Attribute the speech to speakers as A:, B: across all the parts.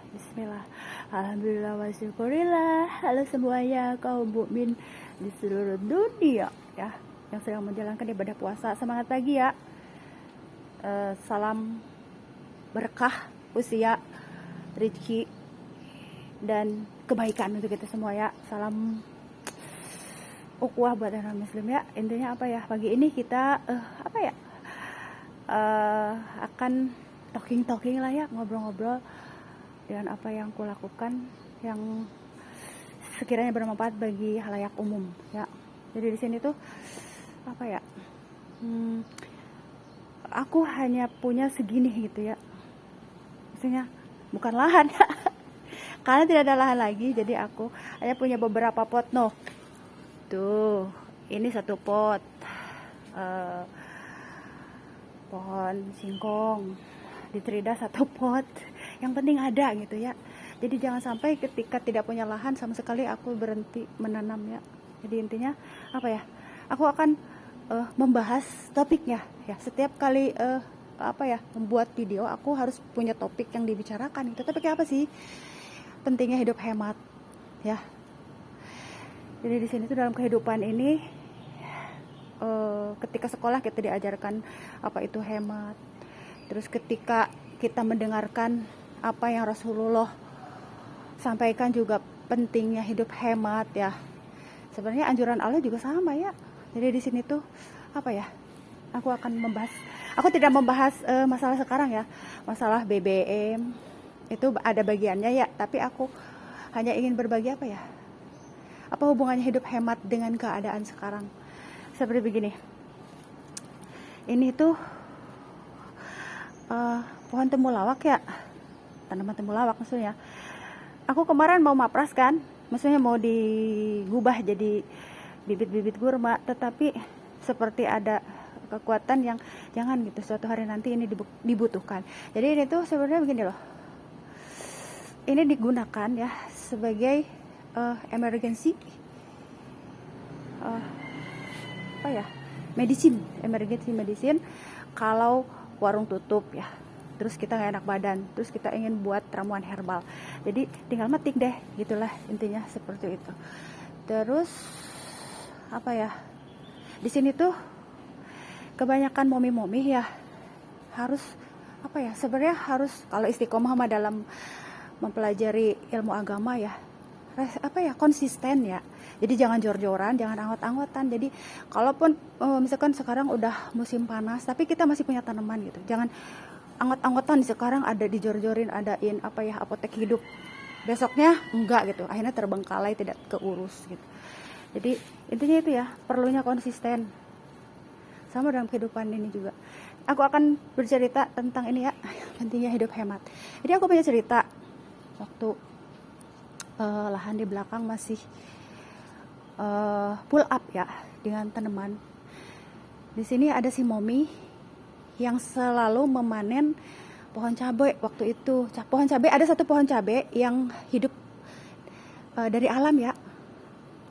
A: Bismillah. Alhamdulillah wa syukurillah. Halo semuanya kaum mukmin di seluruh dunia ya yang sedang menjalankan ibadah puasa. Semangat pagi ya. Salam berkah, usia, rezeki dan kebaikan untuk kita semua ya. Salam ukhuwah buat orang muslim ya. Intinya apa ya? Pagi ini kita akan talking lah ya, ngobrol-ngobrol dengan apa yang kulakukan yang sekiranya bermanfaat bagi halayak umum ya. Jadi di sini tuh apa ya, aku hanya punya segini gitu ya, maksudnya bukan lahan karena tidak ada lahan lagi, jadi aku hanya punya beberapa pot. Tuh, ini satu pot pohon singkong, di Trida satu pot, yang penting ada gitu ya. Jadi jangan sampai ketika tidak punya lahan sama sekali aku berhenti menanam ya. Jadi intinya apa ya, aku akan membahas topiknya ya. Setiap kali membuat video aku harus punya topik yang dibicarakan. Itu topiknya apa sih? Pentingnya hidup hemat ya. Jadi di sini tuh dalam kehidupan ini ketika sekolah kita diajarkan apa itu hemat. Terus ketika kita mendengarkan apa yang Rasulullah sampaikan juga pentingnya hidup hemat ya. Sebenarnya anjuran Allah juga sama ya. Jadi di sini tuh apa ya? Aku akan membahas. Aku tidak membahas masalah sekarang ya. Masalah BBM itu ada bagiannya ya. Tapi aku hanya ingin berbagi apa ya? Apa hubungannya hidup hemat dengan keadaan sekarang? Seperti begini. Ini tuh pohon temulawak ya, tanaman temulawak maksudnya. Aku kemarin mau mapras kan, maksudnya mau digubah jadi bibit-bibit kurma, tetapi seperti ada kekuatan yang jangan gitu, suatu hari nanti ini dibutuhkan. Jadi ini tuh sebenarnya begini loh, ini digunakan ya sebagai emergency emergency medicine kalau warung tutup ya, terus kita nggak enak badan, terus kita ingin buat ramuan herbal, jadi tinggal metik deh, gitulah intinya seperti itu. Terus apa ya, di sini tuh kebanyakan momi-momi ya harus apa ya, sebenarnya harus kalau istiqomah dalam mempelajari ilmu agama ya, konsisten ya. Jadi jangan jor-joran, jangan anggot-anggotan. Jadi kalaupun misalkan sekarang udah musim panas tapi kita masih punya tanaman gitu, jangan anggot-anggotan. Sekarang ada dijor-jorin, adain apotek hidup, besoknya enggak gitu, akhirnya terbengkalai, tidak keurus gitu. Jadi intinya itu ya, perlunya konsisten. Sama dalam kehidupan ini juga. Aku akan bercerita tentang ini ya, pentingnya hidup hemat. Jadi aku punya cerita waktu lahan di belakang masih pull up ya dengan tanaman. Di sini ada si Momi yang selalu memanen pohon cabai waktu itu. Pohon cabai, ada satu pohon cabai yang hidup dari alam ya,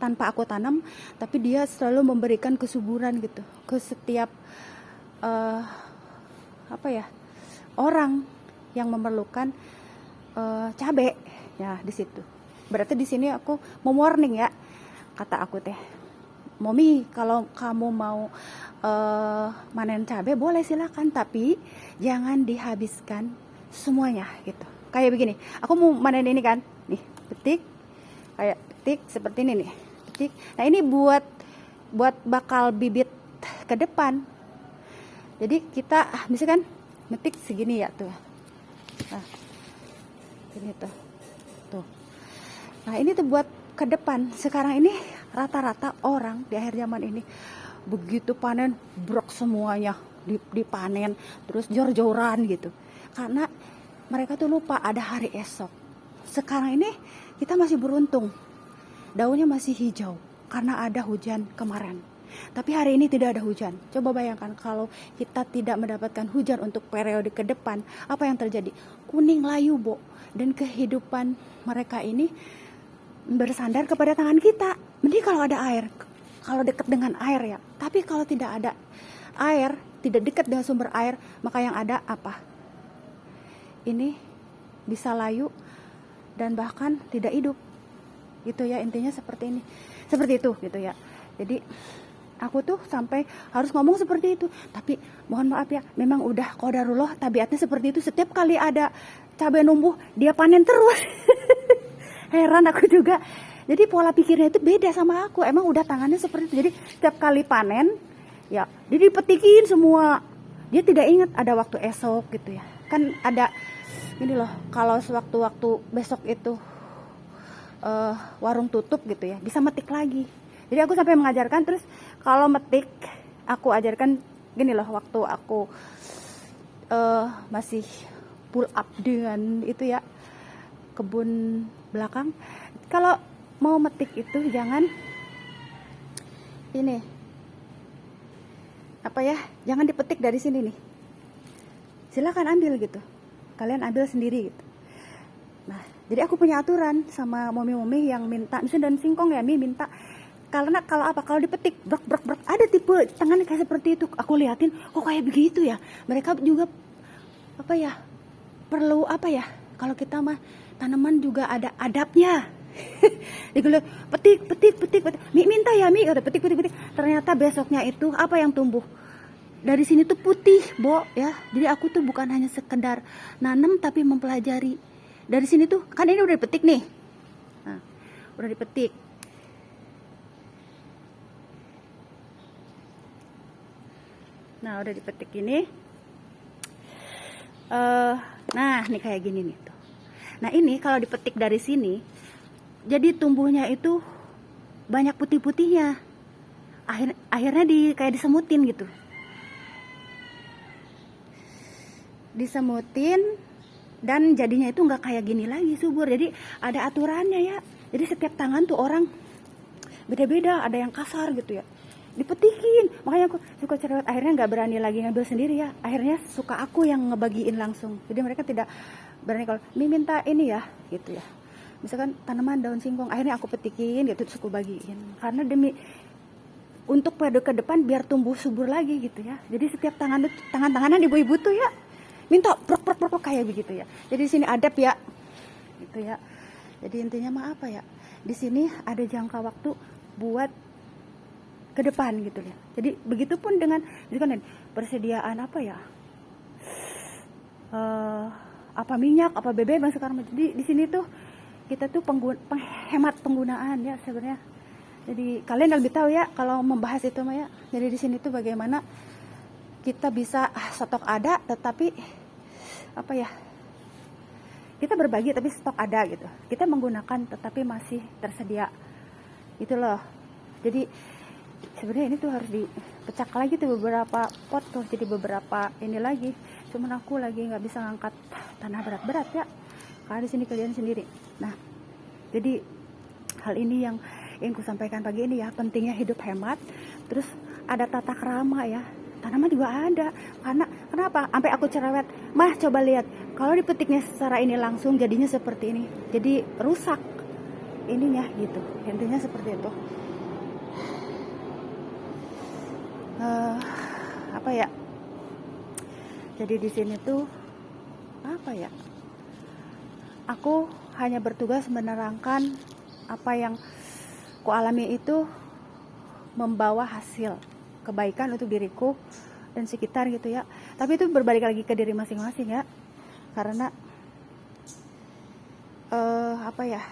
A: tanpa aku tanam, tapi dia selalu memberikan kesuburan gitu ke setiap orang yang memerlukan cabai ya di situ. Berarti di sini aku mau warning ya, kata aku teh, Momi kalau kamu mau manen cabai boleh silakan, tapi jangan dihabiskan semuanya gitu. Kayak begini, aku mau manen ini kan, nih petik, kayak petik seperti ini nih, petik. Nah ini buat bakal bibit ke depan. Jadi kita misalkan metik segini ya tuh, nah ini tuh. Nah ini tuh buat ke depan. Sekarang ini rata-rata orang di akhir zaman ini begitu panen brok semuanya dipanen, terus jor-joran gitu, karena mereka tuh lupa ada hari esok. Sekarang ini kita masih beruntung, daunnya masih hijau karena ada hujan kemarin, tapi hari ini tidak ada hujan. Coba bayangkan kalau kita tidak mendapatkan hujan untuk periode ke depan, apa yang terjadi? Kuning layu, Bo. Dan kehidupan mereka ini bersandar kepada tangan kita. Mending kalau ada air, kalau dekat dengan air ya. Tapi kalau tidak ada air, tidak dekat dengan sumber air, maka yang ada apa? Ini bisa layu, dan bahkan tidak hidup gitu ya, intinya seperti itu gitu ya. Jadi aku tuh sampai harus ngomong seperti itu, tapi mohon maaf ya, memang udah qadarullah, tabiatnya seperti itu. Setiap kali ada cabai numbuh dia panen terus. Heran aku juga. Jadi pola pikirnya itu beda sama aku, emang udah tangannya seperti itu. Jadi setiap kali panen ya dia dipetikin semua, dia tidak ingat ada waktu esok gitu ya. Kan ada ini loh, kalau sewaktu-waktu besok itu warung tutup gitu ya, bisa metik lagi. Jadi aku sampai mengajarkan, terus kalau metik aku ajarkan gini loh, waktu aku masih pull up dengan itu ya, kebun belakang, kalau mau metik itu jangan ini apa ya, jangan dipetik dari sini nih, silakan ambil gitu, kalian ambil sendiri gitu. Nah, jadi aku punya aturan sama momi-momi yang minta, misalnya daun singkong ya, minta, karena kalau apa, kalau dipetik brok, ada tipe tangan kayak seperti itu, aku liatin kok kayak begitu ya. Mereka juga apa ya, perlu apa ya, kalau kita mah tanaman juga ada adabnya. Dia petik, minta ya mi, kata petik. Ternyata besoknya itu apa yang tumbuh dari sini tuh putih, Bo ya. Jadi aku tuh bukan hanya sekedar nanam tapi mempelajari. Dari sini tuh kan ini udah dipetik nih. Nah, udah dipetik. Nah, udah dipetik ini. Nah, nih kayak gini nih tuh. Nah, ini kalau dipetik dari sini, jadi tumbuhnya itu banyak putih-putihnya. Akhirnya kayak disemutin gitu. Disemutin dan jadinya itu nggak kayak gini lagi subur. Jadi ada aturannya ya. Jadi setiap tangan tuh orang beda-beda, ada yang kasar gitu ya, dipetikin. Makanya aku suka cerewet, akhirnya nggak berani lagi ngambil sendiri ya, akhirnya suka aku yang ngebagiin langsung. Jadi mereka tidak berani kalau minta ini ya gitu ya, misalkan tanaman daun singkong, akhirnya aku petikin gitu, terus aku bagiin, karena demi untuk periode ke depan biar tumbuh subur lagi gitu ya. Jadi setiap tangan-tanganan ibu-ibu tuh ya minta prok kayak begitu ya. Jadi di sini adab ya gitu ya. Jadi intinya mah apa ya, di sini ada jangka waktu buat ke depan gitu ya. Jadi begitupun dengan persediaan apa ya, apa minyak, apa BBM sekarang. Jadi di sini tuh kita tuh penghemat penggunaan ya sebenarnya. Jadi kalian lebih tahu ya kalau membahas itu mah ya. Jadi di sini tuh bagaimana kita bisa stok ada tetapi apa ya, kita berbagi tapi stok ada gitu. Kita menggunakan tetapi masih tersedia gitu loh. Jadi sebenarnya ini tuh harus dipecah lagi tuh beberapa pot tuh, jadi beberapa ini lagi. Cuman aku lagi nggak bisa ngangkat tanah berat-berat ya, karena di sini kalian sendiri. Nah, jadi hal ini yang ingin ku sampaikan pagi ini ya, pentingnya hidup hemat. Terus ada tata krama ya, tanaman juga ada. Karena kenapa? Sampai aku cerewet, mah coba lihat, kalau dipetiknya secara ini langsung jadinya seperti ini, jadi rusak ininya gitu. Intinya seperti itu. Apa ya? Jadi di sini tuh apa ya? Aku hanya bertugas menerangkan apa yang ku alami itu membawa hasil kebaikan untuk diriku dan sekitar gitu ya. Tapi itu berbalik lagi ke diri masing-masing ya. Karena apa ya?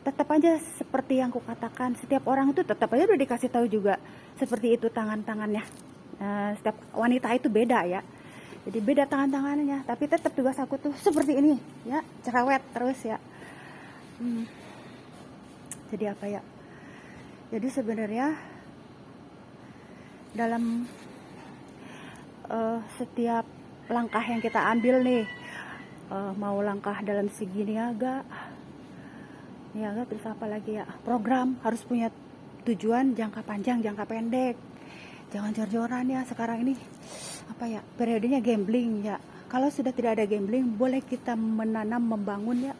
A: Tetap aja seperti yang ku katakan, setiap orang itu tetap aja udah dikasih tahu juga seperti itu tangan-tangannya. Setiap wanita itu beda ya, jadi beda tangan-tangannya, tapi tetap tugas aku tuh seperti ini ya, cerewet terus ya. Jadi apa ya, jadi sebenarnya dalam setiap langkah yang kita ambil nih, mau langkah dalam segi niaga terus apa lagi ya, program harus punya tujuan jangka panjang, jangka pendek. Jangan jor-joran ya, sekarang ini apa ya, periodenya gambling ya. Kalau sudah tidak ada gambling, boleh kita menanam, membangun ya.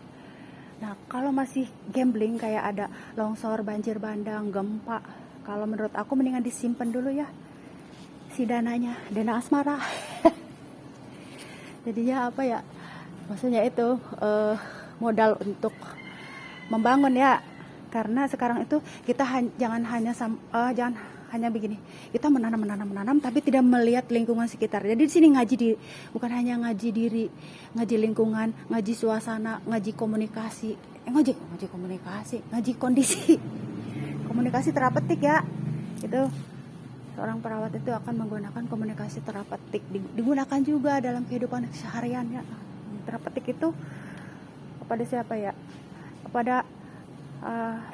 A: Nah, kalau masih gambling kayak ada longsor, banjir bandang, gempa, kalau menurut aku mendingan disimpan dulu ya si dananya, dana asmara. Jadinya apa ya, maksudnya itu modal untuk membangun ya. Karena sekarang itu kita jangan hanya begini, kita menanam tapi tidak melihat lingkungan sekitar. Jadi di sini bukan hanya ngaji diri, ngaji lingkungan, ngaji suasana, ngaji komunikasi, ngaji komunikasi, ngaji kondisi. Komunikasi terapeutik ya. Itu seorang perawat itu akan menggunakan komunikasi terapeutik, digunakan juga dalam kehidupan seharian ya. Terapeutik itu kepada siapa ya? Kepada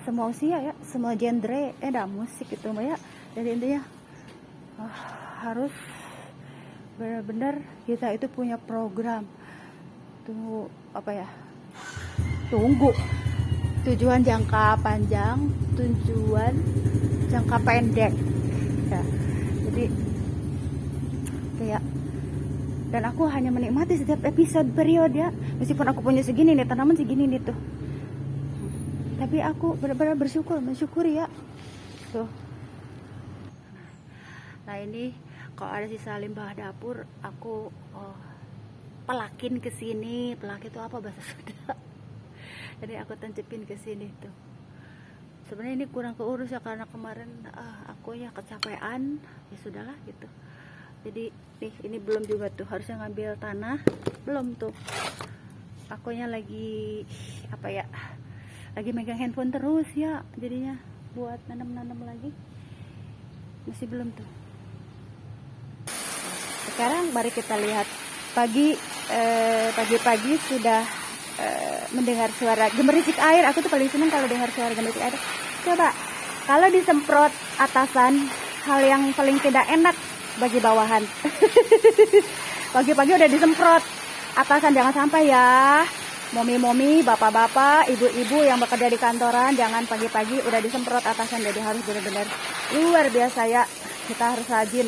A: semua usia ya, semua genre musik itu ya. Jadi intinya harus benar-benar kita itu punya program tuh tunggu tujuan jangka panjang, tujuan jangka pendek ya. Jadi kayak, dan aku hanya menikmati setiap episode periode ya, meskipun aku punya segini nih tanaman, segini nih tuh, tapi aku benar-benar mensyukuri ya tuh. Nah ini kalau ada sisa limbah dapur aku pelakin ke sini. Pelak itu apa bahasa Sunda? Jadi aku tancepin ke sini tuh. Sebenarnya ini kurang keurus ya, karena kemarin aku ya kecapean, ya sudahlah gitu. Jadi nih ini belum juga tuh, harusnya ngambil tanah belum tuh. Akunya lagi lagi megang handphone terus ya, jadinya buat nanam lagi masih belum tuh. Sekarang mari kita lihat pagi-pagi sudah mendengar suara gemericik air. Aku tuh paling seneng kalau dengar suara gemericik air. Coba kalau disemprot atasan, hal yang paling tidak enak bagi bawahan. Pagi-pagi udah disemprot atasan, jangan sampai ya. Momi-momi, bapak-bapak, ibu-ibu yang bekerja di kantoran, jangan pagi-pagi udah disemprot atasan. Jadi harus benar-benar luar biasa ya. Kita harus rajin,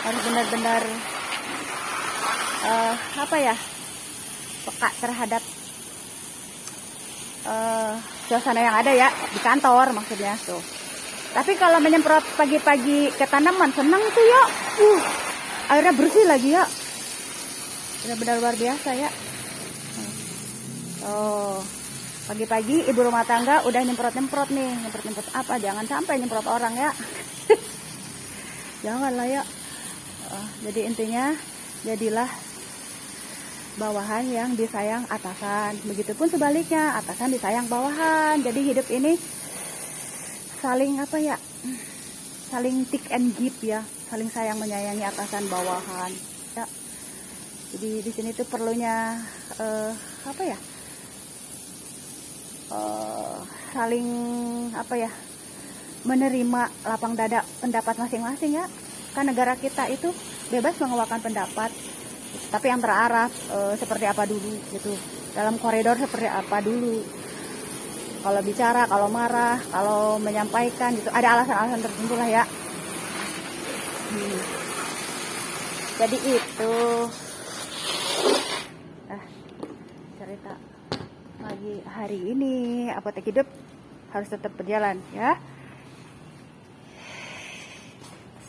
A: harus benar-benar peka terhadap suasana yang ada ya di kantor maksudnya tuh. Tapi kalau menyemprot pagi-pagi ke tanaman senang tuh ya, airnya bersih lagi ya, benar-benar luar biasa ya. Pagi-pagi ibu rumah tangga udah nyemprot nih, nyemprot apa, jangan sampai nyemprot orang ya. Janganlah ya. Jadi intinya jadilah bawahan yang disayang atasan, begitupun sebaliknya, atasan disayang bawahan. Jadi hidup ini saling saling take and give ya, saling sayang menyayangi atasan bawahan ya. Jadi di sini tuh perlunya saling menerima lapang dada pendapat masing-masing ya. Kan negara kita itu bebas mengeluarkan pendapat, tapi yang terarah seperti apa dulu gitu, dalam koridor seperti apa dulu. Kalau bicara, kalau marah, kalau menyampaikan gitu, ada alasan-alasan tertentu lah ya. Jadi itu cerita pagi hari ini. Apotek Hidup harus tetap berjalan ya.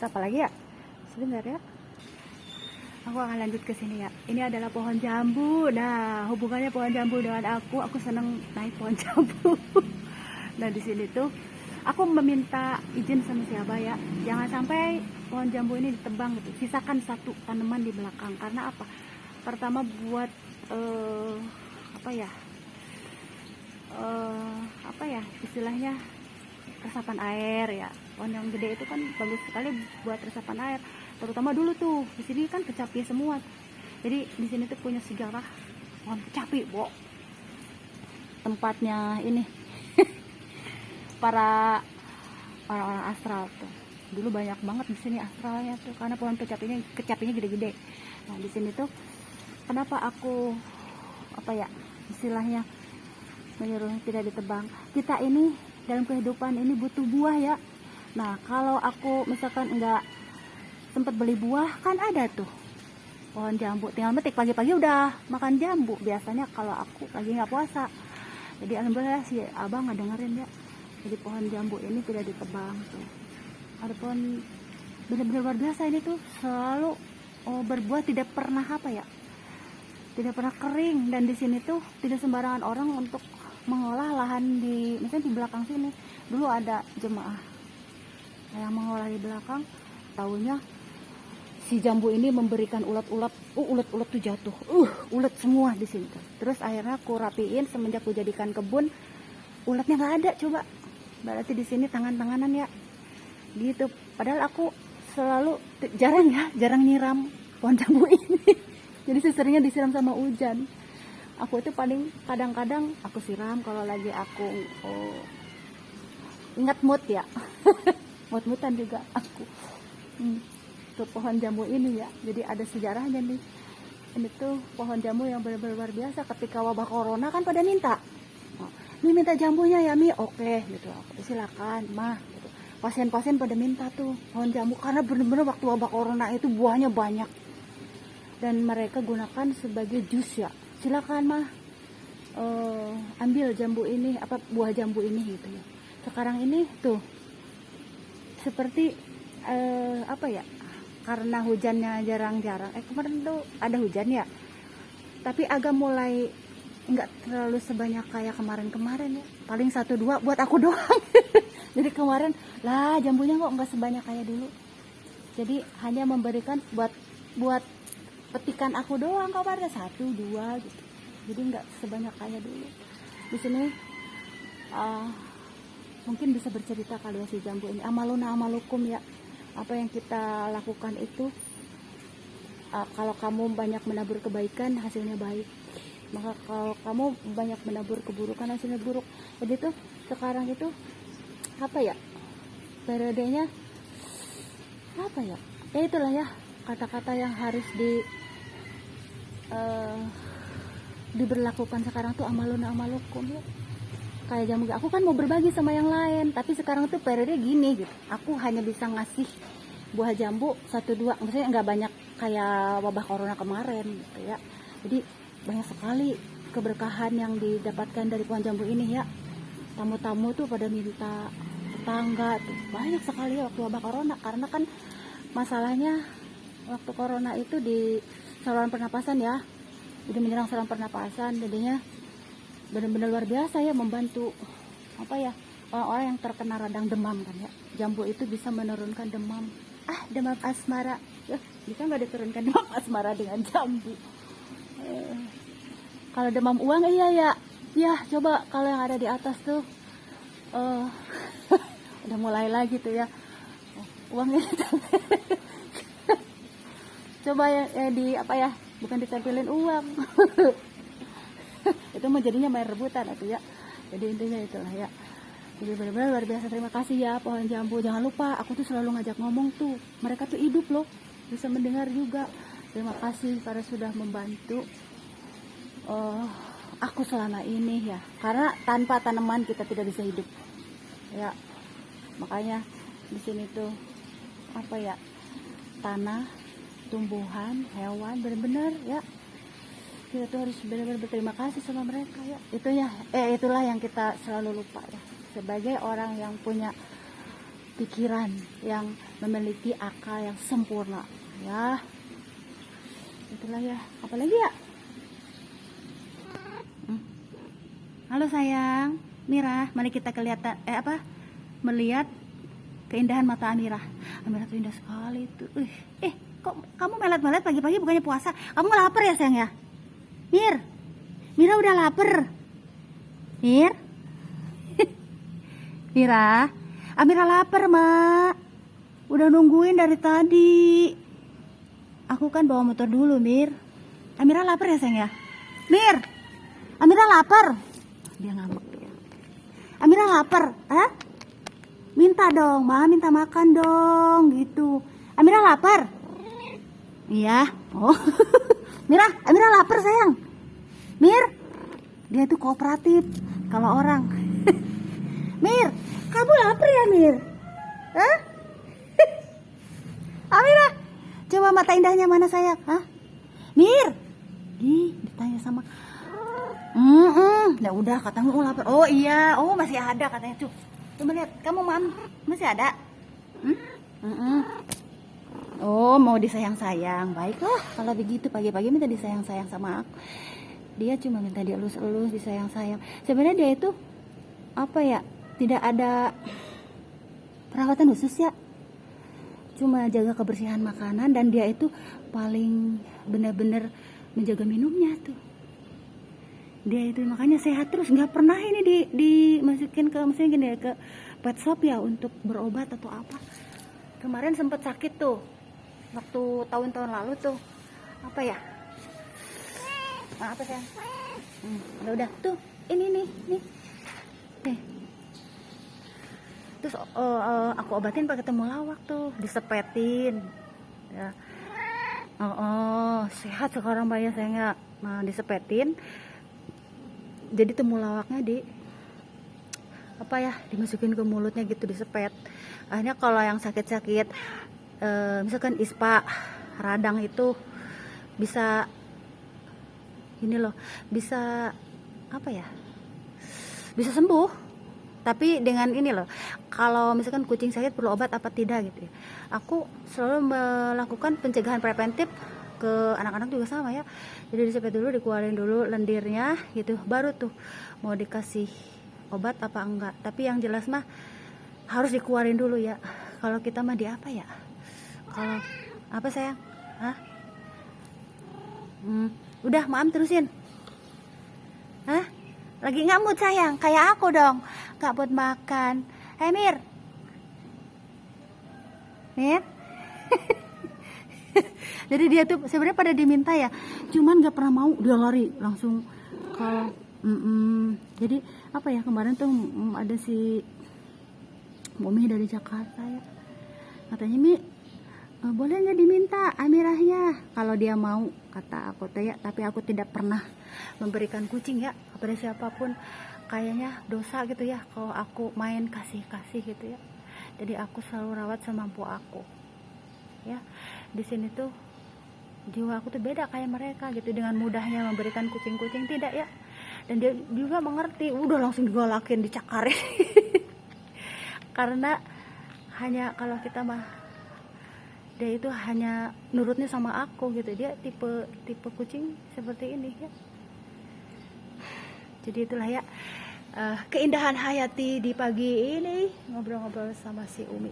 A: Siapa lagi ya? Sebentar ya. Aku akan lanjut ke sini ya. Ini adalah pohon jambu. Nah, hubungannya pohon jambu dengan aku senang naik pohon jambu. Nah, di sini tuh aku meminta izin sama siapa ya, jangan sampai pohon jambu ini ditebang gitu. Sisakan satu tanaman di belakang. Karena apa? Pertama buat istilahnya resapan air ya. Pohon yang gede itu kan bagus sekali buat resapan air. Terutama dulu tuh di sini kan kecapi semua. Jadi di sini tuh punya sejarah pohon kecapi, tempatnya ini para orang-orang astral tuh. Dulu banyak banget di sini astralnya tuh, karena pohon kecapinya gede-gede. Nah di sini tuh kenapa aku istilahnya menyuruh tidak ditebang. Kita ini dalam kehidupan ini butuh buah ya. Nah kalau aku misalkan enggak sempat beli buah, kan ada tuh pohon jambu, tinggal metik pagi-pagi udah makan jambu biasanya kalau aku lagi nggak puasa. Jadi alhamdulillah si abang nggak dengerin ya. Jadi pohon jambu ini tidak ditebang tuh. Ada pohon benar-benar luar biasa ini tuh, selalu berbuah, tidak pernah tidak pernah kering. Dan di sini tuh tidak sembarangan orang untuk mengolah lahan di, misalnya di belakang sini dulu ada jemaah yang mengolah di belakang, taunya si jambu ini memberikan ulat-ulat, ulat-ulat tuh jatuh, ulat semua di sini tuh. Terus akhirnya aku rapiin semenjak aku jadikan kebun, ulatnya nggak ada. Coba, berarti di sini tangan-tanganan ya, gitu. Padahal aku selalu jarang nyiram pohon jambu ini. Jadi seringnya disiram sama hujan. Aku itu paling kadang-kadang aku siram kalau lagi aku ingat mood ya. Mood-moodan juga aku. Tuh pohon jambu ini ya, jadi ada sejarahnya nih. Ini tuh pohon jambu yang benar-benar luar biasa. Ketika wabah corona kan pada minta, Mi minta jambunya ya Mi, oke gitu, silakan mah gitu. Pasien-pasien pada minta tuh pohon jambu karena benar-benar waktu wabah corona itu buahnya banyak dan mereka gunakan sebagai jus ya. Silakan mah ambil jambu ini, apa buah jambu ini gitu ya. Sekarang ini tuh seperti apa ya, karena hujannya jarang-jarang. Kemarin tuh ada hujan ya, tapi agak mulai nggak terlalu sebanyak kayak kemarin-kemarin ya. Paling 1-2 buat aku doang. Jadi kemarin lah jambunya kok nggak sebanyak kayak dulu. Jadi hanya memberikan buat petikan aku doang, kok ada 1-2 gitu. Jadi nggak sebanyak kayak dulu. Di sini mungkin bisa bercerita kali ya si jambu ini. Amaluna amalukum ya. Apa yang kita lakukan itu, kalau kamu banyak menabur kebaikan hasilnya baik, maka kalau kamu banyak menabur keburukan hasilnya buruk. Jadi tuh sekarang itu apa ya, periodenya apa ya, itulah ya kata-kata yang harus diberlakukan sekarang tuh, amaluna amalukum ya. Kayak jambu, aku kan mau berbagi sama yang lain, tapi sekarang tuh periode gini gitu, aku hanya bisa ngasih buah jambu 1-2, maksudnya nggak banyak kayak wabah corona kemarin gitu ya. Jadi banyak sekali keberkahan yang didapatkan dari pohon jambu ini ya. Tamu-tamu tuh pada minta, tetangga tuh banyak sekali ya waktu wabah corona, karena kan masalahnya waktu corona itu di saluran pernapasan ya, jadi menyerang saluran pernapasan. Jadinya benar-benar luar biasa ya, membantu apa ya, orang-orang yang terkena radang demam kan ya. Jambu itu bisa menurunkan demam, demam asmara ya. Bisa nggak diturunkan demam asmara dengan jambu? Kalau demam uang iya ya, coba kalau yang ada di atas tuh udah mulai lagi tuh ya, uangnya coba ya di apa ya, bukan ditempelin uang. Itu mau jadinya main rebutan itu ya. Jadi intinya itulah ya. Jadi benar-benar luar biasa. Terima kasih ya pohon jambu. Jangan lupa, aku tuh selalu ngajak ngomong tuh, mereka tuh hidup loh, bisa mendengar juga. Terima kasih karena sudah membantu aku selama ini ya. Karena tanpa tanaman kita tidak bisa hidup ya. Makanya di sini tuh apa ya, tanah, tumbuhan, hewan, benar-benar ya, kita tuh harus benar-benar berterima kasih sama mereka ya. Itu ya, itulah yang kita selalu lupa ya, sebagai orang yang punya pikiran, yang memiliki akal yang sempurna ya. Itulah ya. Apalagi ya, halo sayang Mira, mari kita kelihatan melihat keindahan mata Amira. Amira tuh indah sekali tuh. Kok kamu melet-melet pagi-pagi, bukannya puasa? Kamu lapar ya sayang ya? Mira udah lapar. Mira, Amira lapar mak, udah nungguin dari tadi. Aku kan bawa motor dulu Mir. Amira lapar ya sayang ya? Amira lapar. Dia ngambek ya. Amira lapar, minta dong, Ma, minta makan dong gitu. Amira lapar. Iya. Oh. Amira lapar sayang. Dia tuh kooperatif kalau orang. Kamu lapar ya Amira, coba mata indahnya mana sayang? Ditanya sama. Ya udah, katamu lapar. Oh iya, masih ada katanya tuh. Coba lihat, kamu masih ada? Oh, mau disayang-sayang. Baiklah, kalau begitu pagi-pagi minta disayang-sayang sama aku. Dia cuma minta dielus-elus, disayang-sayang. Sebenarnya dia itu apa ya? Tidak ada perawatan khusus ya. Cuma jaga kebersihan makanan, dan dia itu paling benar-benar menjaga minumnya tuh. Dia itu makanya sehat terus, nggak pernah ini dimasukin ke misalnya gini ya, ke pet shop ya untuk berobat atau apa. Kemarin sempet sakit tuh waktu tahun-tahun lalu tuh, apa ya, apa sih, udah tuh ini nih nih, terus aku obatin pakai temulawak tuh, disepetin ya. Sehat sekarang bayar saya nggak, nah, disepetin, jadi temulawaknya apa ya, dimasukin ke mulutnya gitu, disepet. Akhirnya kalau yang sakit-sakit misalkan ispa, radang itu bisa ini loh, bisa apa ya, bisa sembuh. Tapi dengan ini loh, kalau misalkan kucing sakit perlu obat apa tidak gitu ya, aku selalu melakukan pencegahan preventif ke anak-anak juga sama ya. Jadi disepet dulu, dikeluarin dulu lendirnya gitu, baru tuh mau dikasih obat apa enggak. Tapi yang jelas mah harus dikeluarin dulu ya. Kalau kita mah di apa ya, kalau apa sayang, hah? Udah maam terusin, hah? Lagi nggak mood sayang, kayak aku dong, nggak buat makan. Hey Mir, jadi dia tuh sebenarnya pada diminta ya, cuman nggak pernah mau, dia lari langsung. Kalau jadi apa ya, kemarin tuh ada si Mumi dari Jakarta ya, katanya Mi, boleh nggak diminta Amirahnya, kalau dia mau, kata aku teh ya. Tapi aku tidak pernah memberikan kucing ya kepada siapapun, kayaknya dosa gitu ya kalau aku main kasih gitu ya. Jadi aku selalu rawat semampu aku ya. Di sini tuh jiwa aku tuh beda kayak mereka gitu, dengan mudahnya memberikan kucing-kucing tidak ya. Dan dia juga mengerti, udah langsung digalakin, dicakarin. Karena hanya kalau kita mah, dia itu hanya nurutnya sama aku gitu. Dia tipe kucing seperti ini ya. Jadi itulah ya, keindahan hayati di pagi ini, ngobrol-ngobrol sama si Umi,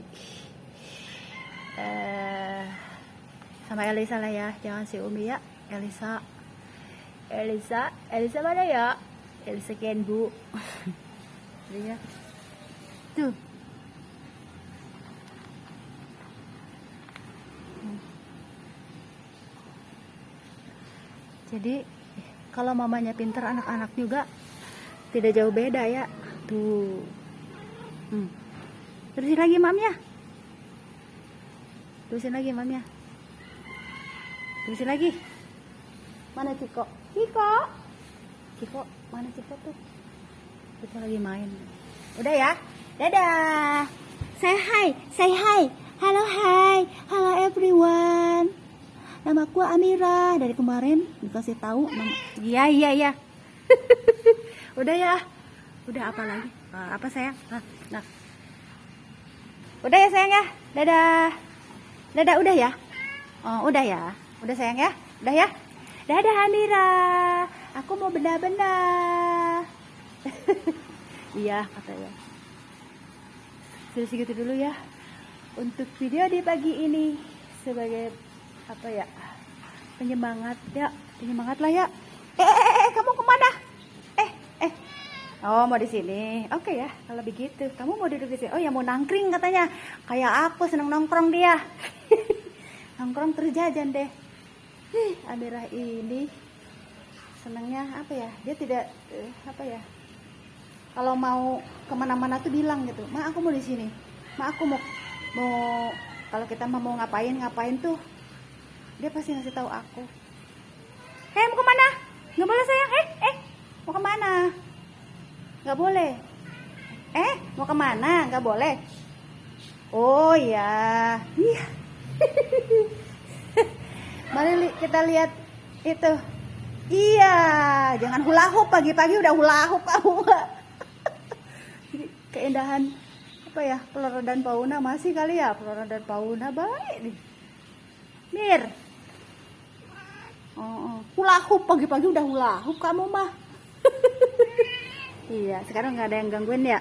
A: sama Elisa lah ya, jangan si Umi ya. Elisa mana ya? Elisa Kenbu. Ya tuh. Jadi kalau mamanya pinter, anak-anak juga tidak jauh beda ya. Tuh. Terusin lagi mamnya. Terusin lagi mamnya. Terusin lagi. Mana Ciko? Ciko, mana Ciko tuh? Ciko lagi main. Udah ya. Dadah. Say hi. Hello everyone. Nama aku Amira, dari kemarin dikasih tahu nama. Iya. Udah ya. Udah apa lagi? Apa sayang? Nah. Udah ya sayang ya. Dadah udah ya. Oh, udah ya. Udah sayang ya. Udah ya. Dadah Amira. Aku mau benda-benda. Iya katanya. Sudah segitu dulu ya untuk video di pagi ini, sebagai apa ya, penyemangat lah ya. Kamu kemana? Oh, mau di sini. Oke ya, kalau begitu kamu mau duduk di sini. Oh ya, mau nangkring katanya, kayak aku seneng nongkrong dia. Nongkrong terus jajan deh. Amirah ini senangnya apa ya, dia tidak apa ya, kalau mau kemana-mana tuh bilang gitu, Ma aku mau di sini, Ma aku mau kalau kita mau ngapain tuh dia pasti ngasih tahu aku. Mau kemana? Nggak boleh sayang. Mau kemana? Nggak boleh. Mau kemana? Nggak boleh. Oh ya. Mari kita lihat itu. Iya, jangan hula hoop pagi-pagi udah hula hoop kamu. Keindahan apa ya, Flora dan Fauna masih kali ya, Flora dan Fauna baik nih. Mir. Oh, hula hoop pagi-pagi udah hula hoop kamu mah. Iya, sekarang nggak ada yang gangguin ya.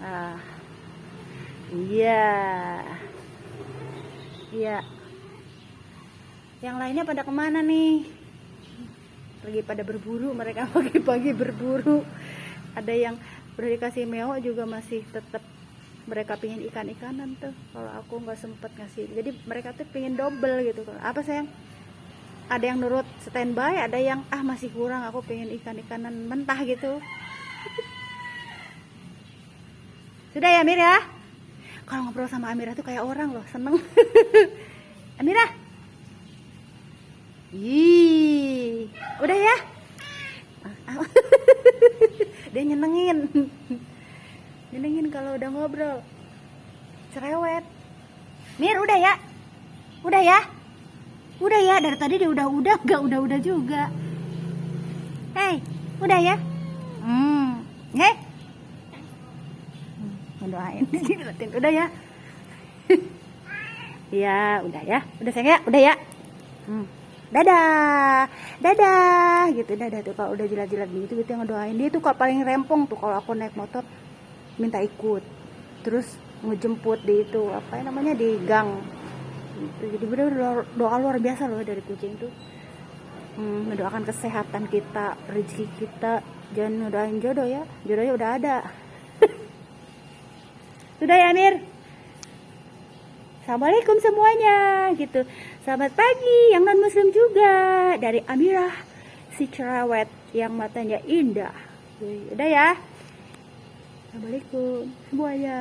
A: Ah, iya, iya. Yang lainnya pada kemana nih? Lagi pada berburu, mereka pagi-pagi berburu. Ada yang udah dikasih meo juga masih tetap mereka pingin ikan-ikanan tuh. Kalau aku nggak sempet ngasih, jadi mereka tuh pingin double gitu. Apa sayang? Ada yang nurut standby, ada yang masih kurang, aku pengen ikan-ikanan mentah gitu. Sudah ya Amir ya. Kalau ngobrol sama Amira tuh kayak orang loh, seneng. Amira. Ih, udah ya. Dia nyenengin. Nyenengin kalau udah ngobrol. Cerewet. Mir, udah ya. Udah ya. Udah ya, dari tadi dia udah enggak udah juga. Hei, udah ya. Hei. Mendoain dilihatin. Udah ya. Ya, udah ya. Udah sayang ya, udah ya. Dadah. Dadah gitu, dadah tuh kalau udah jilat-jilat gitu gitu ngedoain. Dia tuh kalau paling rempong tuh kalau aku naik motor minta ikut. Terus ngejemput di itu apa namanya di gang. Jadi bener doa luar biasa loh dari kucing tuh. Mendoakan kesehatan kita, rezeki kita, jangan ngedoain jodoh ya, jodohnya udah ada. Sudah ya Amir. Assalamualaikum semuanya gitu. Selamat pagi yang non muslim juga dari Amirah si cerewet yang matanya indah. Udah ya. Assalamualaikum semuanya.